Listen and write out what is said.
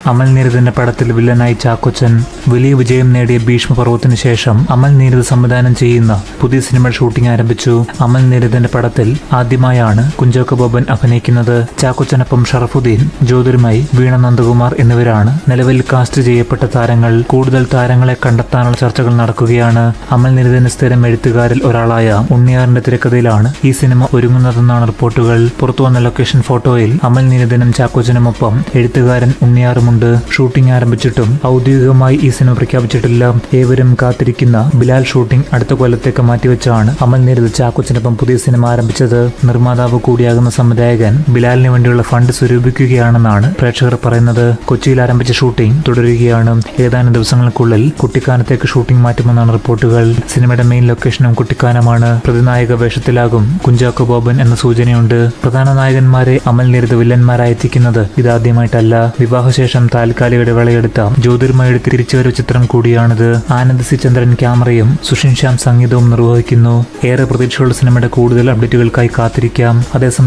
അമൽ നീരദിന്റെ പടത്തിൽ വില്ലനായി ചാക്കോച്ചൻ. വലിയ വിജയം നേടിയ ഭീഷ്മപർവത്തിന് ശേഷം അമൽ നീരദ് സംവിധാനം ചെയ്യുന്ന പുതിയ സിനിമയുടെ ഷൂട്ടിംഗ് ആരംഭിച്ചു. അമൽ നീരദിന്റെ പടത്തിൽ ആദ്യമായാണ് കുഞ്ചാക്കോ ബോബൻ അഭിനയിക്കുന്നത്. ചാക്കോച്ചനൊപ്പം ഷറഫുദ്ദീൻ, ജ്യോതിർമയി, വീണ നന്ദകുമാർ എന്നിവരാണ് നിലവിൽ കാസ്റ്റ് ചെയ്യപ്പെട്ട താരങ്ങൾ. കൂടുതൽ താരങ്ങളെ കണ്ടെത്താനുള്ള ചർച്ചകൾ നടക്കുകയാണ്. അമൽ നീരദിന്റെ സ്ഥിരം എഴുത്തുകാരിൽ ഒരാളായ ഉണ്ണിയാറിന്റെ തിരക്കഥയിലാണ് ഈ സിനിമ ഒരുങ്ങുന്നതെന്നാണ് റിപ്പോർട്ടുകൾ. പുറത്തുവന്ന ലൊക്കേഷൻ ഫോട്ടോയിൽ അമൽ നീരദിനും ചാക്കോച്ചനുമൊപ്പം എഴുത്തുകാരൻ ഉണ്ണിയാറുമുണ്ട്. ഷൂട്ടിംഗ് ആരംഭിച്ചിട്ടും ഔദ്യോഗികമായി ഈ സിനിമ പ്രഖ്യാപിച്ചിട്ടില്ല. ഏവരും കാത്തിരിക്കുന്ന ബിലാൽ ഷൂട്ടിംഗ് അടുത്ത കൊല്ലത്തേക്ക് മാറ്റിവെച്ചാണ് അമൽ നീരദ് ചാക്കോച്ചനൊപ്പം പുതിയ സിനിമ ആരംഭിച്ചത്. നിർമ്മാതാവ് കൂടിയാകുന്ന സംവിധായകൻ ബിലാലിന് വേണ്ടിയുള്ള ഫണ്ട് സ്വരൂപിക്കുകയാണെന്നാണ് പ്രേക്ഷകർ പറയുന്നത്. കൊച്ചിയിൽ ആരംഭിച്ച ഷൂട്ടിംഗ് തുടരുകയാണ്. ഏതാനും ദിവസങ്ങൾക്കുള്ളിൽ കുട്ടിക്കാനത്തേക്ക് ഷൂട്ടിംഗ് മാറ്റുമെന്നാണ് റിപ്പോർട്ടുകൾ. സിനിമയുടെ മെയിൻ ലൊക്കേഷനും കുട്ടിക്കാനമാണ്. പ്രതിനായക വേഷത്തിലാകും കുഞ്ചാക്കോ ബോബൻ എന്ന സൂചനയുണ്ട്. പ്രധാന നായകന്മാരെ അമൽ നീരദ് വില്ലന്മാരായി എത്തിക്കുന്നത് ഇതാദ്യമായിട്ടല്ല. വിവാഹശേഷം താൽക്കാലിക ഇടവേളയെടുത്ത ജ്യോതിർമയുടെ തിരിച്ചുവരവ് ചിത്രം കൂടിയാണിത്. ആനന്ദ് സി ചന്ദ്രൻ ക്യാമറയും സുഷിൻ ശ്യാം സംഗീതവും നിർവഹിക്കുന്നു. ഏറെ പ്രതീക്ഷയുള്ള സിനിമയുടെ കൂടുതൽ അപ്ഡേറ്റുകൾക്കായി കാത്തിരിക്കാം. അതേസമയം